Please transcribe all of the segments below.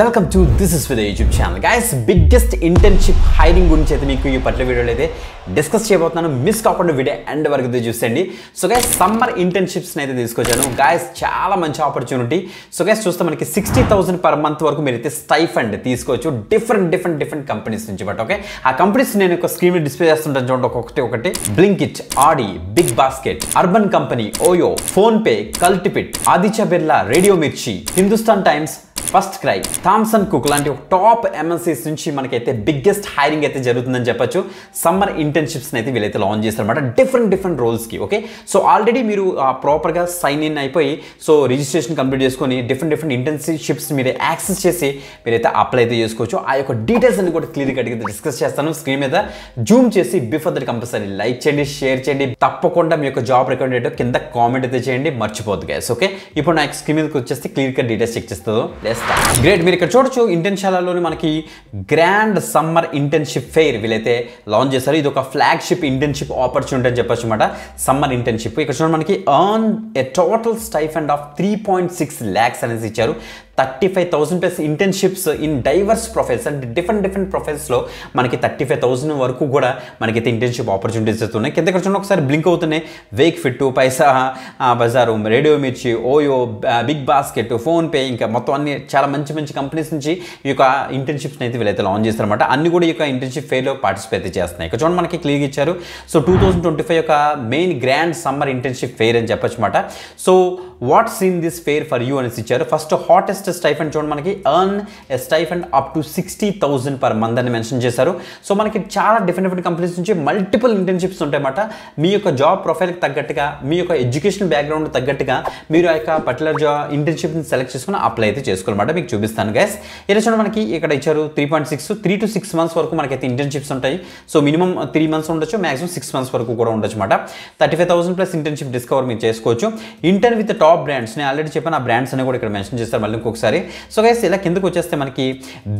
Welcome to this is with YouTube channel guys. Biggest internship hiring గురించి అయితే మీకు ఈ పర్టికులర్ వీడియోలో అయితే డిస్కస్ చేయబోతున్నాను. మిస్ కాకుండా వీడియో ఎండ్ వరకు అయితే చూసేయండి. సో గైస్, సమ్మర్ ఇంటర్న్షిప్స్ని అయితే తీసుకొచ్చాను గైస్. చాలా మంచి ఆపర్చునిటీ. సో గైస్, చూస్తే మనకి 60,000 పర్ మంత్ వరకు మీరు అయితే స్టైఫండ్ తీసుకోవచ్చు డిఫరెంట్ కంపెనీస్ నుంచి. బట్ ఓకే, ఆ కంపెనీస్ నేను ఒక స్క్రీన్ మీద డిస్ప్లే చేస్తుంటాను చూడండి. ఒకటి Blinkit, Audi, Big Basket, Urban Company, Oyo, Phone Pay, Cult Fit, Aditya Birla, Radio Mirchi, Hindustan Times, First Cry, Thomson Cook లాంటి ఒక టాప్ ఎంఎన్సీస్ నుంచి మనకైతే బిగ్గెస్ట్ హైరింగ్ అయితే జరుగుతుందని చెప్పొచ్చు. సమ్మర్ ఇంటర్న్షిప్స్ని అయితే వీళ్ళైతే లాంచ్ చేస్తారన్నమాట డిఫరెంట్ రోల్స్కి. ఓకే, సో ఆల్రెడీ మీరు ప్రాపర్గా సైన్ ఇన్ అయిపోయి సో రిజిస్ట్రేషన్ కంప్లీట్ చేసుకొని డిఫరెంట్ ఇంటర్న్షిప్స్ మీరు యాక్సెస్ చేసి మీరైతే అప్లై అయితే చేసుకోవచ్చు. ఆ యొక్క డీటెయిల్స్ అన్ని కూడా క్లియర్గా అడిగి డిస్కస్ చేస్తాను. స్క్రీన్ మీద జూమ్ చేసి బిఫోర్ దట్ కంపల్సరీ లైక్ చేయండి, షేర్ చేయండి. తప్పకుండా మీ యొక్క జాబ్ రికమెండేట్ కింద కామెంట్ అయితే చేయండి, మర్చిపోద్దు గైస్. ఓకే, ఇప్పుడు నాకు స్క్రీన్ మీదకి వచ్చేసి క్లియర్గా డీటెయిల్స్ చెక్ చేస్తుందో. గ్రేట్, మీరు ఇక్కడ చూడొచ్చు ఇంటర్న్షాలలోని మనకి గ్రాండ్ సమ్మర్ ఇంటర్న్షిప్ ఫెయిర్ వీళ్ళైతే లాంచ్ చేస్తారు. ఇది ఒక ఫ్లాగ్షిప్ ఇంటర్న్షిప్ ఆపర్చునిటీ అని చెప్పొచ్చు అనమాట. సమ్మర్ ఇంటర్న్షిప్ ఇక్కడ చూడండి, మనకి earn a total stipend of 3.6 lakhs అనేసి ఇచ్చారు. 35,000 plus internships in divorce profiles అంటే డిఫరెంట్ ప్రొఫైల్స్లో మనకి 35,000 వరకు కూడా మనకైతే ఇంటర్న్షిప్ ఆపర్చునిటీస్ వస్తున్నాయి. కింద ఇక్కడ చూడండి ఒకసారి బ్లింక్ అవుతున్నాయి. వేక్ ఫిట్, పైసా బజారు, Radio Mirchi, OYO, Big Basket, PhonePe, ఇంకా మొత్తం అన్ని చాలా మంచి కంపెనీస్ నుంచి ఈ యొక్క ఇంటర్న్షిప్స్ని అయితే వీళ్ళైతే లాంచ్ చేస్తారన్నమాట. అన్ని కూడా ఈ యొక్క ఇంటర్న్షిప్ ఫెయిర్లో పార్టిసిపేట్ చేస్తున్నాయి. ఇక్కడ చూడండి మనకి క్లియర్గా ఇచ్చారు. సో 2025 యొక్క main grand summer internship fair అని చెప్పొచ్చు అనమాట. So what's in this fair for you అనేసి ఇచ్చారు. ఫస్ట్ హాటెస్ట్ స్టైఫండ్ చూడండి, మనకి earn a stipend up to 60,000 per month అని మెన్షన్ చేశారు. సో మనకి చాలా డిఫరెంట్ కంపెనీస్ నుంచి మల్టిపుల్ ఇంటర్న్షిప్స్ ఉంటాయన్నమాట. మీ యొక్క జాబ్ ప్రొఫైల్కి తగ్గట్టుగా, మీ యొక్క ఎడ్యుకేషన్ బ్యాక్గ్రౌండ్ తగ్గట్టుగా మీరు ఆ యొక్క పర్టికులర్ ఇంటర్న్షిప్ని సెలెక్ట్ చేసుకుని అప్లై అయితే చేసుకోవాలన్నమాట. మీకు చూపిస్తాను గైస్. ఇలా చూడండి, మనకి ఇక్కడ ఇచ్చారు 3 to 6 months వరకు మనకైతే ఇంటర్న్షిప్స్ ఉంటాయి. సో మినిమం 3 months ఉండొచ్చు, మాక్సిమం 6 months వరకు కూడా ఉండొచ్చు అనమాట. 35,000 ప్లస్ ఇంటర్న్షిప్ డిస్కవర్ మీరు చేసుకోవచ్చు. ఇంటర్న్ విత్ టాప్ బ్రాండ్స్, నేను ఆల్రెడీ చెప్పాను ఆ బ్రాండ్స్ అని కూడా ఇక్కడ మెన్షన్ చేస్తారు మళ్ళీ ఇంకొకసారి. సో గైస్, ఇలా కిందకు వచ్చేస్తే మనకి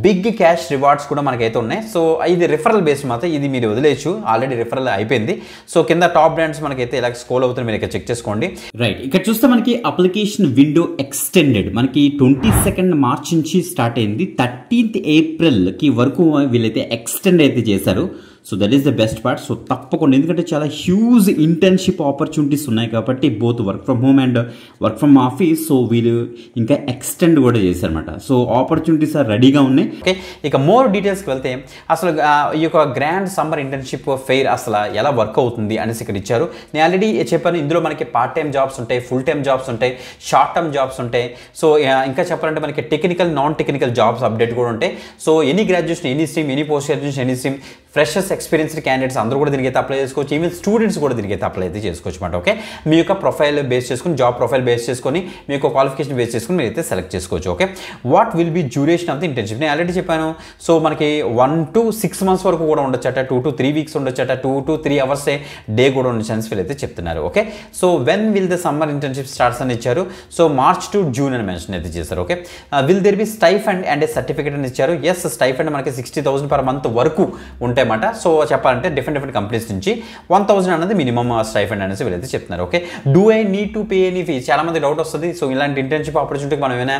బిగ్ క్యాష్ రివార్డ్స్ కూడా మనకైతే ఉన్నాయి. సో ఇది రిఫరల్ బేస్డ్ మాత్రం, ఇది మీరు వదిలేయచ్చు, ఆల్రెడీ రిఫరల్ అయిపోయింది. సో కింద టాప్ బ్రాండ్స్ మనకైతే ఇలా స్క్రోల్ అవుతుంది, మీరు ఇక్కడ చెక్ చేసుకోండి. రైట్, ఇక్కడ చూస్తే మనకి అప్లికేషన్ విండో ఎక్స్టెండెడ్ మనకి 22nd March నుంచి స్టార్ట్ అయింది. 13th April వరకు వీళ్ళైతే ఎక్స్టెండ్ అయితే చేశారు. So that is the best part. So తప్పకుండా, ఎందుకంటే చాలా హ్యూజ్ ఇంటర్న్షిప్ ఆపర్చునిటీస్ ఉన్నాయి కాబట్టి both work from home and work from office. So వీళ్ళు ఇంకా ఎక్స్టెండ్ కూడా చేశారనమాట. సో ఆపర్చునిటీస్ రెడీగా ఉన్నాయి. ఓకే, ఇక మోర్ డీటెయిల్స్కి వెళ్తే అసలు ఈ యొక్క గ్రాండ్ సమ్మర్ ఇంటర్న్షిప్ ఫెయిర్ అసలు ఎలా వర్క్ అవుతుంది అనేసి ఇక్కడ ఇచ్చారు. నేను ఆల్రెడీ చెప్పాను, ఇందులో మనకి పార్ట్ టైం జాబ్స్ ఉంటాయి, ఫుల్ టైం జాబ్స్ ఉంటాయి, షార్ట్ టర్మ్ జాబ్స్ ఉంటాయి. సో ఇంకా చెప్పాలంటే మనకి technical, non technical jobs update కూడా ఉంటాయి. So any graduation, any stream, any post graduation, any stream, freshers, experienced candidates అందరూ కూడా దీనికి అయితే అప్లై చేసుకోవచ్చు. ఈవెన్ స్టూడెంట్స్ కూడా దీనికి అయితే అప్లై అయితే చేసుకోవచ్చు అనమాట. ఓకే, మీ యొక్క ప్రొఫైల్ బేస్ చేసుకుని, జాబ్ ప్రొఫైల్ బేస్ చేసుకొని, మీ యొక్క క్వాలిఫికేషన్ బేస్ చేసుకుని మీరు అయితే సెలెక్ట్ చేసుకోవచ్చు. Okay, what will be duration of the internship, నేను ఆల్రెడీ చెప్పాను. సో మనకి 1 to 6 months వరకు కూడా ఉండొచ్చట, 2 to 3 weeks ఉండొచ్చట, 2 to 3 hours డే కూడా ఉండొచ్చు అని వీళ్ళైతే చెప్తున్నారు. Okay, so when will the summer internship starts అని ఇచ్చారు. సో March to June అని మెన్షన్ అయితే చేశారు. Okay, will there be stipend and a certificate అని ఇచ్చారు. ఎస్, స్టైఫండ్ మనకి 60,000 పర్ మంత్ వరకు ఉంటాయన్నమాట. సో చెప్పాలంటే డిఫరెంట్ కంపెనీస్ నుంచి 1,000 అనేది మినిమం స్టైఫండ్ అనేసి వీళ్ళైతే చెప్తున్నారు. Okay, do I need to pay any fee, చాలా మంది డౌట్ వస్తుంది. సో ఇలాంటి ఇంటర్న్షిప్ ఆపర్చునిటీకి మనం ఏమైనా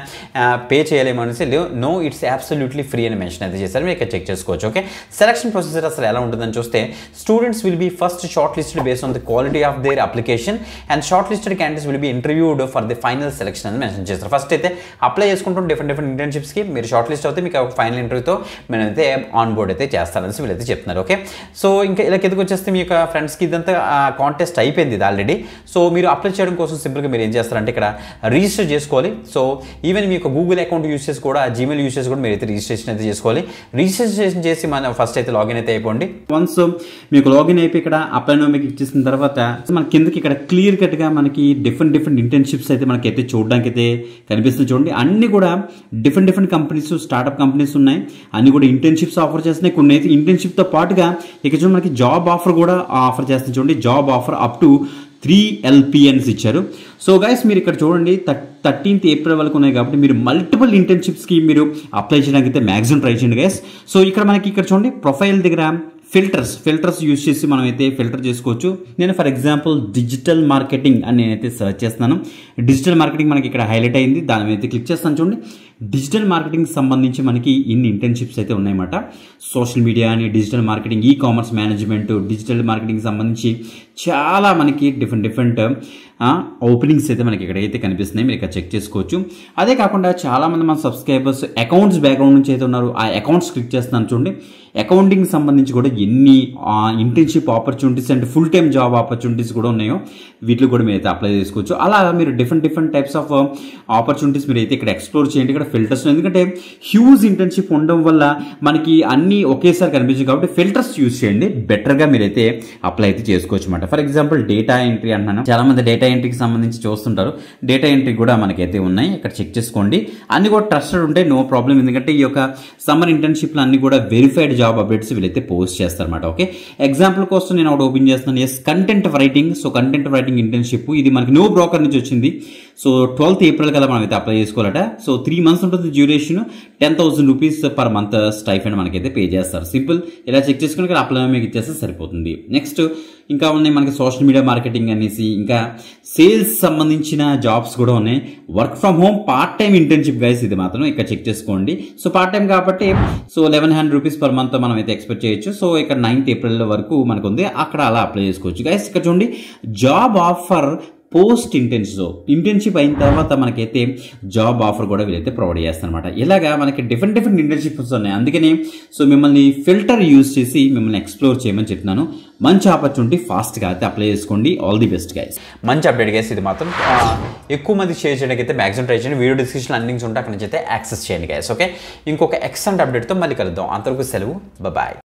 పే చేయలేము అనేసి. నో, ఇట్స్ అబ్సల్యూట్లీ ఫ్రీ అని మెన్షన్ అయితే చేశారు. మీరు ఇక్కడ చెక్ చేసుకోవచ్చు. ఓకే, సెలక్షన్ ప్రొసీజర్ అసలు ఎలా ఉంటుందని చూస్తే, students will be first short listed based on the quality of their application and short listed candidates will be interviewed for the final selection అని మెన్షన్ చేస్తారు. ఫస్ట్ అయితే అప్లై చేసుకుంటాం different ఇంటర్న్షిప్స్కి, మీరు short list అవుతే మీకు ఫైనల్ ఇంటర్వ్యూతో మేమైతే on board అయితే చేస్తారనేసి వీళ్ళైతే చెప్తున్నారు. ఓకే, సో ఇంకా ఇలా కిందకు వచ్చేస్తే మీ యొక్క ఫ్రెండ్స్కి ఇదంతా కాంటెస్ట్ అయిపోయింది ఇది ఆల్రెడీ. సో మీరు అప్లై చేయడం కోసం సింపుల్గా మీరు ఏం చేస్తారంటే ఇక్కడ రిజిస్టర్ చేసుకోవాలి. సో ఈవెన్ మీ యొక్క గూగుల్ అకౌంట్ యూస్ చేసి కూడా, జీమెయిల్ యూస్ చేసి కూడా మీరు అయితే రిజిస్ట్రేషన్ అయితే చేసుకోవాలి. రిజిస్ట్రేషన్ చేసి మన ఫస్ట్ అయితే లాగిన్ అయితే అయిపోండి. వన్స్ మీకు లాగిన్ అయిపోయి ఇక్కడ అప్లై నౌ మీకు ఇచ్చేసిన తర్వాత మన కిందకి ఇక్కడ క్లియర్ కట్గా మనకి డిఫరెంట్ ఇంటర్న్షిప్స్ అయితే మనకి అయితే చూడడానికి అయితే కనిపిస్తుంది. చూడండి, అన్ని కూడా డిఫరెంట్ కంపెనీస్, స్టార్ట్అప్ కంపెనీస్ ఉన్నాయి. అన్ని కూడా ఇంటర్న్షిప్స్ ఆఫర్ చేస్తున్నాయి. కొన్ని అయితే ఇంటర్న్షిప్తో పాటుగా ఇక్కడ చూడండి మనకి జాబ్ ఆఫర్ కూడా ఆఫర్ చేస్తుంది. చూడండి, job offer up to 3 LPNs ఇచ్చారు. సో గైస్, మీరు ఇక్కడ చూడండి 13th April వరకు ఉన్నాయి కాబట్టి మీరు మల్టిపుల్ ఇంటర్న్షిప్స్కి మీరు అప్లై చేయడానికి అయితే మ్యాక్సిమం ట్రై చేయండి గైస్. సో ఇక్కడ మనకి ఇక్కడ చూడండి ప్రొఫైల్ దగ్గర ఫిల్టర్స్ యూజ్ చేసి మనం అయితే ఫిల్టర్ చేసుకోవచ్చు. నేను ఫర్ ఎగ్జాంపుల్ డిజిటల్ మార్కెటింగ్ అని నేనైతే సెర్చ్ చేస్తున్నాను. డిజిటల్ మార్కెటింగ్ మనకి ఇక్కడ హైలైట్ అయింది, దాని మీద క్లిక్ చేస్తాను. చూడండి, డిజిటల్ మార్కెటింగ్ సంబంధించి మనకి ఇన్ని ఇంటర్న్షిప్స్ అయితే ఉన్నాయన్నమాట. సోషల్ మీడియా అని, digital marketing, e commerce management, digital marketing సంబంధించి చాలా మనకి డిఫరెంట్ ఓపెనింగ్స్ అయితే మనకి ఇక్కడైతే కనిపిస్తున్నాయి. మీరు ఇక్కడ చెక్ చేసుకోవచ్చు. అదే కాకుండా చాలామంది మన సబ్స్క్రైబర్స్ అకౌంట్స్ బ్యాక్గ్రౌండ్ నుంచి అయితే ఉన్నారు. ఆ అకౌంట్స్ క్లిక్ చేస్తున్నాను చూడండి. అకౌంటింగ్ సంబంధించి కూడా ఎన్ని internship opportunities and full time job opportunities కూడా ఉన్నాయో వీటిలో కూడా మీరు అయితే అప్లై చేసుకోవచ్చు. అలా మీరు డిఫరెంట్ టైప్స్ ఆఫ్ ఆపర్చునిటీస్ మీరు అయితే ఇక్కడ ఎక్స్ప్లోర్ చేయండి. ఇక్కడ ఫిల్టర్స్, ఎందుకంటే హ్యూజ్ ఇంటర్న్షిప్ ఉండడం వల్ల మనకి అన్ని ఒకేసారి కనిపించింది కాబట్టి ఫిల్టర్స్ యూజ్ చేయండి. బెటర్గా మీరైతే అప్లై అయితే చేసుకోవచ్చు అనమాట. ఫర్ ఎగ్జాంపుల్ డేటా ఎంట్రీ అంటున్నాను. చాలా మంది డేటా ఎంట్రీకి సంబంధించి చూస్తుంటారు. డేటా ఎంట్రీ కూడా మనకైతే ఉన్నాయి. ఇక్కడ చెక్ చేసుకోండి. అన్ని కూడా ట్రస్టెడ్ ఉంటే నో ప్రాబ్లం. ఎందుకంటే ఈ యొక్క సమ్మర్ ఇంటర్న్షిప్లు అన్ని కూడా వెరిఫైడ్ జాబ్ అప్డేట్స్ వీళ్ళైతే పోస్ట్ చేస్తారన్నమాట. ఓకే, ఎగ్జాంపుల్ కోసం నేను ఒకటి ఓపెన్ చేస్తున్నాను. Yes, content writing. So content writing internship ఇది మనకి నో బ్రోకర్ నుంచి వచ్చింది. సో 12th April కదా మనం అయితే అప్లై చేసుకోవాలట. సో 3 months ఉంటుంది duration. 10,000 rupees per month stipend మనకైతే పే చేస్తారు. సింపుల్, ఇలా చెక్ చేసుకుని ఇక్కడ అప్లై మీకు ఇచ్చేస్తే సరిపోతుంది. నెక్స్ట్ ఇంకా ఉన్నాయి మనకి సోషల్ మీడియా మార్కెటింగ్ అనేసి, ఇంకా సేల్స్ సంబంధించిన జాబ్స్ కూడా ఉన్నాయి. Work from home part time internship guys, ఇది మాత్రం ఇక్కడ చెక్ చేసుకోండి. సో పార్ట్ టైం కాబట్టి సో 1100 rupees per month మనం అయితే ఎక్స్పెక్ట్ చేయొచ్చు. సో ఇక్కడ 9th April వరకు మనకు ఉంది. అక్కడ అలా అప్లై చేసుకోవచ్చు గైస్. ఇక్కడ చూడండి, జాబ్ ఆఫర్ పోస్ట్ ఇంటర్న్షిప్ అయిన తర్వాత మనకైతే జాబ్ ఆఫర్ కూడా వీళ్ళైతే ప్రొవైడ్ చేస్తారనమాట. ఇలాగా మనకి డిఫరెంట్ ఇంటర్న్షిప్స్ ఉన్నాయి. అందుకని సో మిమ్మల్ని ఫిల్టర్ యూజ్ చేసి మిమ్మల్ని ఎక్స్ప్లోర్ చేయమని చెప్తున్నాను. మంచి ఆపర్చునిటీ, ఫాస్ట్గా అయితే అప్లై చేసుకోండి. All the best guys. మంచి అప్డేట్ గైస్. ఇది మాత్రం ఎక్కువ మంది షేర్ చేయడానికి అయితే మ్యాక్సిమం ట్రై చేయండి. వీడియో డిస్క్రిప్షన్ అన్ని లింక్స్ ఉంటే అక్కడ నుంచి అయితే యాక్సెస్ చేయండి గైస్. ఓకే, ఇంకొక ఎక్సలెంట్ అప్డేట్తో మళ్ళీ కలుద్దాం. అంతవరకు సెలవు, బాయ్.